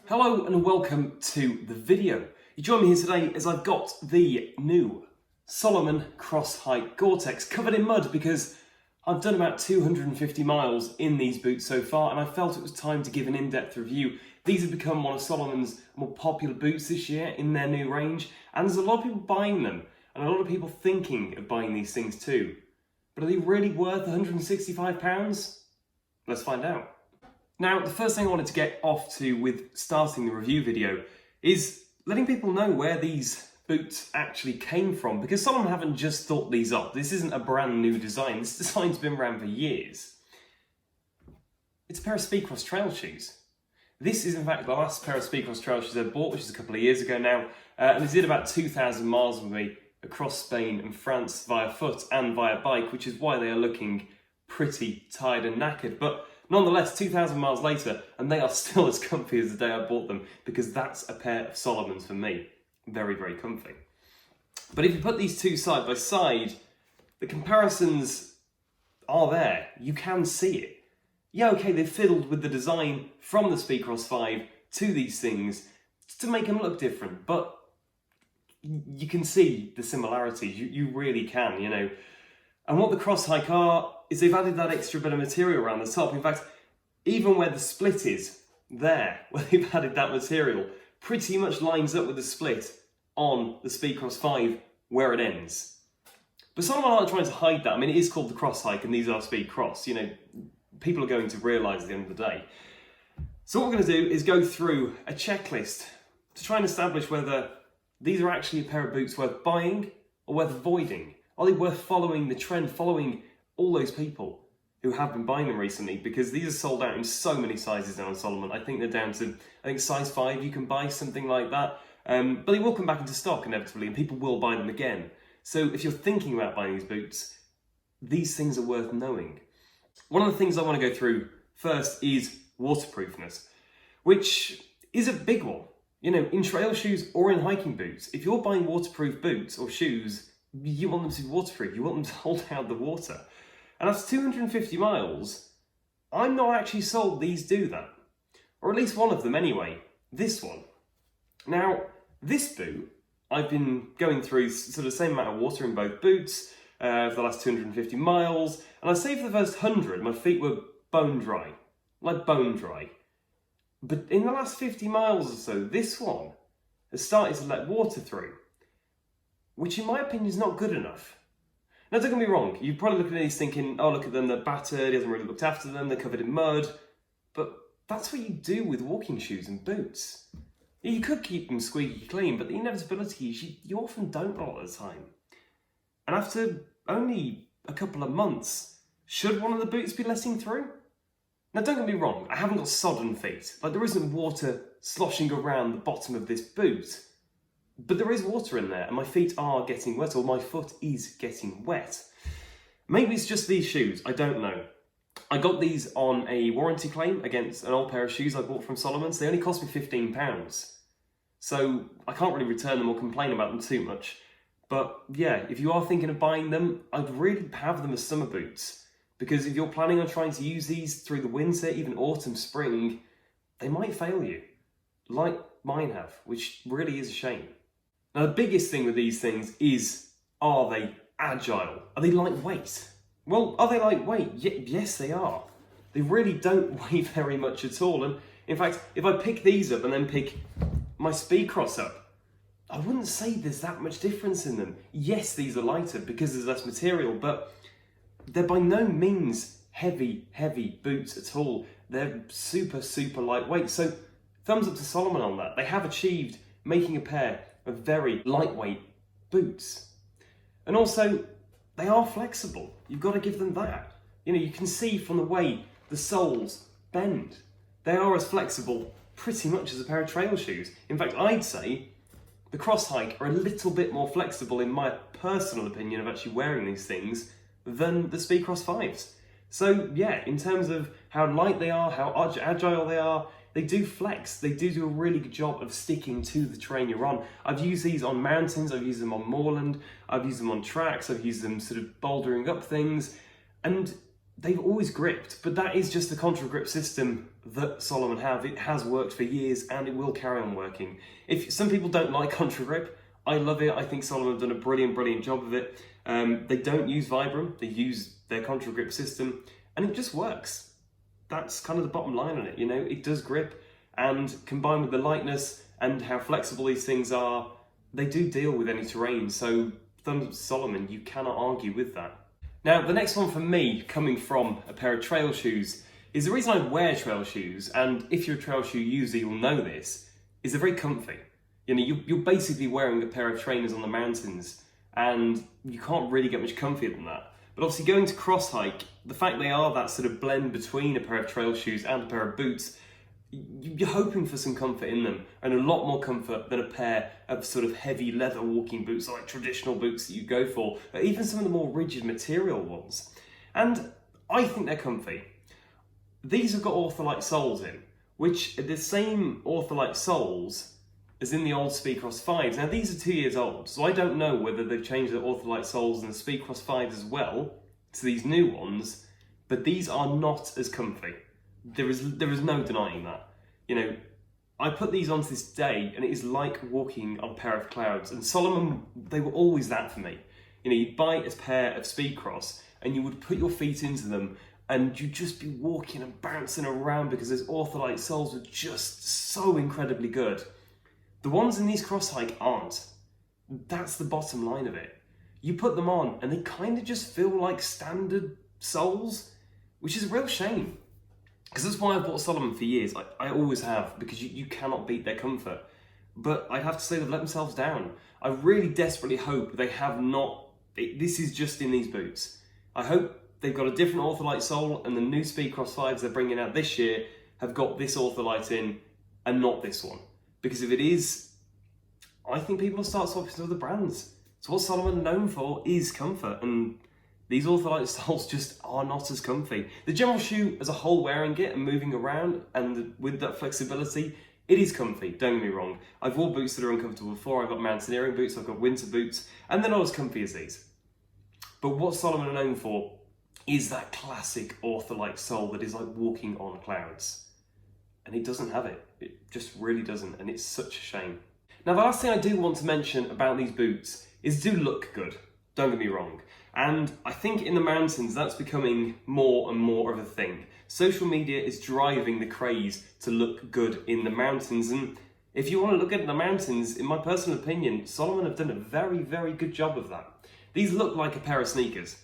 Hello and welcome to the video. You join me here today as I've got the new Salomon Cross Hike Gore-Tex covered in mud because I've done about 250 miles in these boots so far and I felt it was time to give an in-depth review. These have become one of Salomon's more popular boots this year in their new range, and there's a lot of people buying them and a lot of people thinking of buying these things too. But are they really worth £165? Let's find out. Now, the first thing I wanted to get off to with starting the review video is letting people know where these boots actually came from, because Salomon haven't just thought these up. This isn't a brand new design. This design's been around for years. It's a pair of Speedcross trail shoes. This is in fact the last pair of Speedcross trail shoes I bought, which is a couple of years ago now, and they did about 2,000 miles with me across Spain and France via foot and via bike, which is why they are looking pretty tired and knackered. But nonetheless, 2,000 miles later, and they are still as comfy as the day I bought them, because that's a pair of Salomons for me. Very, very comfy. But if you put these two side by side, the comparisons are there. You can see it. Yeah, okay, they've fiddled with the design from the Speedcross 5 to these things to make them look different, but you can see the similarities. You really can, you know. And what the Cross Hike are is they've added that extra bit of material around the top. In fact, even where the split is there, where they've added that material, pretty much lines up with the split on the Speedcross 5 where it ends. But Salomon aren't trying to hide that. I mean, it is called the Cross Hike and these are Speedcross. You know, people are going to realise at the end of the day. So what we're going to do is go through a checklist to try and establish whether these are actually a pair of boots worth buying or worth avoiding. Are they worth following the trend, following all those people who have been buying them recently? Because these are sold out in so many sizes now on Salomon. I think they're down to, size 5 you can buy, something like that. But they will come back into stock inevitably and people will buy them again. So if you're thinking about buying these boots, these things are worth knowing. One of the things I want to go through first is waterproofness, which is a big one. You know, in trail shoes or in hiking boots, if you're buying waterproof boots or shoes, you want them to be waterproof, you want them to hold out the water. And after 250 miles, I'm not actually sold these do that. Or at least one of them anyway, this one. Now, this boot, I've been going through sort of the same amount of water in both boots for the last 250 miles, and I'd say for the first 100, my feet were bone dry, like bone dry. But in the last 50 miles or so, this one has started to let water through, which in my opinion is not good enough. Now don't get me wrong, you're probably looking at these thinking, oh look at them, they're battered, he hasn't really looked after them, they're covered in mud. But that's what you do with walking shoes and boots. You could keep them squeaky clean, but the inevitability is you often don't a lot of the time. And after only a couple of months, should one of the boots be letting through? Now don't get me wrong, I haven't got sodden feet. Like there isn't water sloshing around the bottom of this boot. But there is water in there and my feet are getting wet, or my foot is getting wet. Maybe it's just these shoes, I don't know. I got these on a warranty claim against an old pair of shoes I bought from Salomon's. They only cost me £15. So I can't really return them or complain about them too much. But yeah, if you are thinking of buying them, I'd really have them as summer boots. Because if you're planning on trying to use these through the winter, even autumn, spring, they might fail you. Like mine have, which really is a shame. Now the biggest thing with these things is, are they agile? Are they lightweight? Well, are they lightweight? Yes, they are. They really don't weigh very much at all. And in fact, if I pick these up and then pick my Speedcross up, I wouldn't say there's that much difference in them. Yes, these are lighter because there's less material, but they're by no means heavy boots at all. They're super, super lightweight. So thumbs up to Salomon on that. They have achieved making a pair of very lightweight boots. And also, they are flexible. You've got to give them that. You know, you can see from the way the soles bend. They are as flexible pretty much as a pair of trail shoes. In fact, I'd say the Cross Hike are a little bit more flexible, in my personal opinion, of actually wearing these things than the Speedcross 5s. So yeah, in terms of how light they are, how agile they do flex. They do a really good job of sticking to the terrain you're on. I've used these on mountains, I've used them on moorland, I've used them on tracks, I've used them sort of bouldering up things, and they've always gripped, but that is just the contra grip system that Salomon have. It has worked for years and it will carry on working. If some people don't like contra grip, I love it. I think Salomon have done a brilliant job of it. They don't use Vibram, they use their contra grip system, and it just works. That's kind of the bottom line on it, you know, it does grip, and combined with the lightness and how flexible these things are, they do deal with any terrain. So Salomon, you cannot argue with that. Now, the next one for me, coming from a pair of trail shoes, is the reason I wear trail shoes, and if you're a trail shoe user, you'll know this, is they're very comfy. You know, you're basically wearing a pair of trainers on the mountains, and you can't really get much comfier than that. But obviously going to Cross Hike, the fact they are that sort of blend between a pair of trail shoes and a pair of boots, you're hoping for some comfort in them, and a lot more comfort than a pair of sort of heavy leather walking boots, like traditional boots that you go for, or even some of the more rigid material ones. And I think they're comfy. These have got Ortholite soles in, which are the same Ortholite soles as in the old Speedcross 5s. Now these are 2 years old, so I don't know whether they've changed the Ortholite soles in the Speedcross 5s as well to these new ones, but these are not as comfy. There is no denying that. You know, I put these on to this day and it is like walking on a pair of clouds, and Salomon, they were always that for me. You know, you'd buy a pair of Speedcross and you would put your feet into them and you'd just be walking and bouncing around because those Ortholite soles were just so incredibly good. The ones in these Cross Hike aren't. That's the bottom line of it. You put them on and they kind of just feel like standard soles, which is a real shame. Because that's why I've bought Salomon for years. I always have, because you cannot beat their comfort. But I'd have to say they've let themselves down. I really desperately hope they have not. This is just in these boots. I hope they've got a different Ortholite sole, and the new Speedcross 5s they're bringing out this year have got this Ortholite in and not this one. Because if it is, I think people will start swapping to other brands. So what Salomon are known for is comfort, and these Ortholite soles just are not as comfy. The general shoe as a whole, wearing it and moving around and with that flexibility, it is comfy, don't get me wrong. I've worn boots that are uncomfortable before. I've got mountaineering boots, I've got winter boots, and they're not as comfy as these. But what Salomon are known for is that classic Ortholite sole that is like walking on clouds. And it doesn't have it. It just really doesn't, and it's such a shame. Now, the last thing I do want to mention about these boots is do look good, don't get me wrong. And I think in the mountains, that's becoming more and more of a thing. Social media is driving the craze to look good in the mountains. And if you want to look good in the mountains, in my personal opinion, Salomon have done a very good job of that. These look like a pair of sneakers.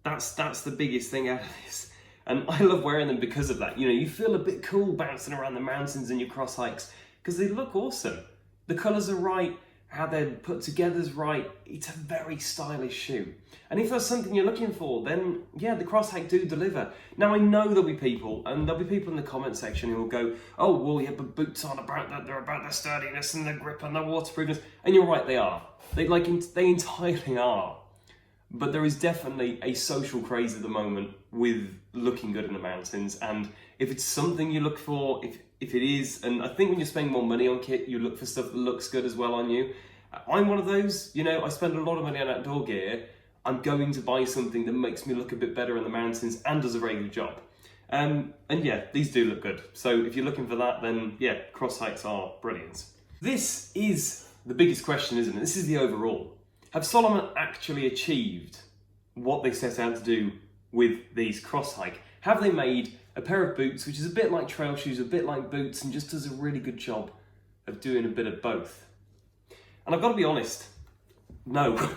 That's the biggest thing out of this. And I love wearing them because of that. You know, you feel a bit cool bouncing around the mountains in your cross hikes because they look awesome. The colours are right, how they're put together is right. It's a very stylish shoe. And if that's something you're looking for, then yeah, the Cross Hike do deliver. Now I know there'll be people, and there'll be people in the comment section who will go, oh, well, yeah, but boots aren't about that. They're about the sturdiness and the grip and the waterproofness. And you're right, they are. They entirely are. But there is definitely a social craze at the moment with looking good in the mountains. And if it's something you look for, if it is, and I think when you're spending more money on kit, you look for stuff that looks good as well on you. I'm one of those, you know, I spend a lot of money on outdoor gear. I'm going to buy something that makes me look a bit better in the mountains and does a very good job. And yeah, these do look good. So if you're looking for that, then yeah, Cross Hikes are brilliant. This is the biggest question, isn't it? This is the overall. Have Salomon actually achieved what they set out to do with these Cross Hike? Have they made a pair of boots, which is a bit like trail shoes, a bit like boots, and just does a really good job of doing a bit of both? And I've got to be honest, no,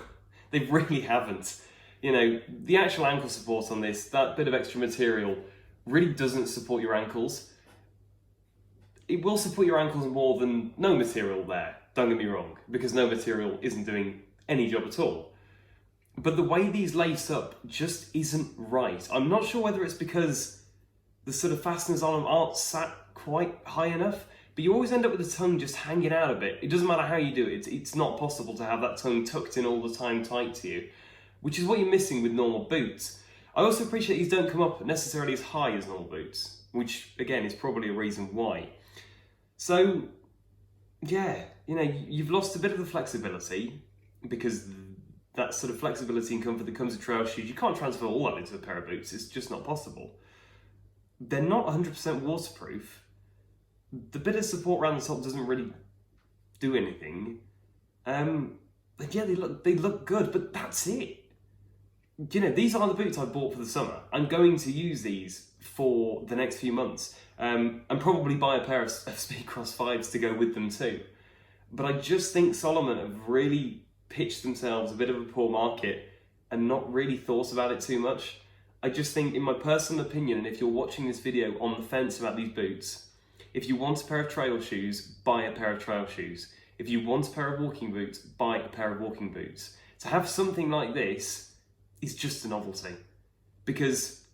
they really haven't. You know, the actual ankle support on this, that bit of extra material, really doesn't support your ankles. It will support your ankles more than no material there, don't get me wrong, because no material isn't doing any job at all. But the way these lace up just isn't right. I'm not sure whether it's because the sort of fasteners on them aren't sat quite high enough, but you always end up with the tongue just hanging out a bit. It doesn't matter how you do it. It's not possible to have that tongue tucked in all the time tight to you, which is what you're missing with normal boots. I also appreciate these don't come up necessarily as high as normal boots, which again is probably a reason why. So yeah, you know, you've lost a bit of the flexibility because that sort of flexibility and comfort that comes with trail shoes. You can't transfer all that into a pair of boots. It's just not possible. They're not 100% waterproof. The bit of support around the top doesn't really do anything. But yeah, they look good, but that's it. You know, these are the boots I bought for the summer. I'm going to use these for the next few months, and probably buy a pair of Speed Cross 5s to go with them too. But I just think Salomon have really pitched themselves a bit of a poor market and not really thought about it too much. I just think, in my personal opinion, and if you're watching this video on the fence about these boots, if you want a pair of trail shoes, buy a pair of trail shoes. If you want a pair of walking boots, buy a pair of walking boots. To have something like this is just a novelty, because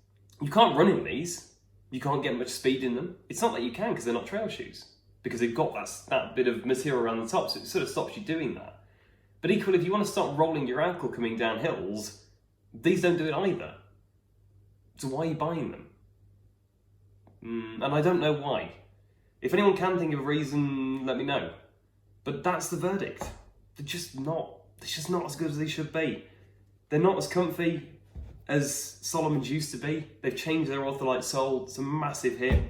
you can't run in these. You can't get much speed in them. It's not that you can, because they're not trail shoes, because they've got that bit of material around the top, so it sort of stops you doing that. But equally, if you want to start rolling your ankle coming down hills, these don't do it either. So why are you buying them? And I don't know why. If anyone can think of a reason, let me know. But that's the verdict. They're just not as good as they should be. They're not as comfy as Salomon's used to be. They've changed their Ortholite sole. It's a massive hit.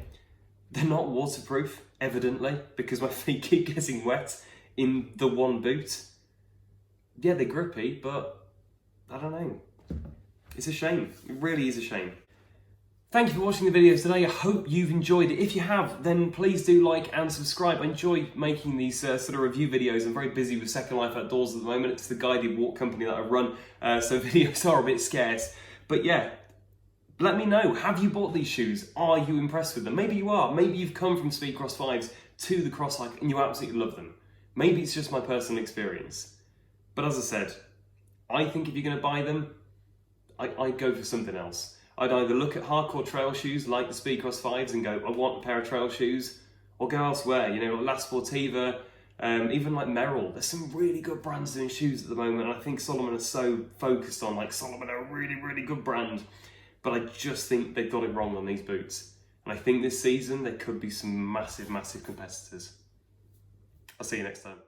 They're not waterproof, evidently, because my feet keep getting wet in the one boot. Yeah, they're grippy, but I don't know. It's a shame. It really is a shame. Thank you for watching the videos today. I hope you've enjoyed it. If you have, then please do like and subscribe. I enjoy making these sort of review videos. I'm very busy with Second Life Outdoors at the moment. It's the guided walk company that I run, so videos are a bit scarce. But yeah, let me know. Have you bought these shoes? Are you impressed with them? Maybe you are. Maybe you've come from Speed Cross 5s to the Cross Hike and you absolutely love them. Maybe it's just my personal experience. But as I said, I think if you're going to buy them, I'd go for something else. I'd either look at hardcore trail shoes like the Speed Cross 5s and go, I want a pair of trail shoes, or go elsewhere, you know, like La Sportiva, even like Merrell. There's some really good brands doing shoes at the moment, and I think Salomon are so focused on, like, Salomon are a really, really good brand, but I just think they've got it wrong on these boots. And I think this season there could be some massive, massive competitors. I'll see you next time.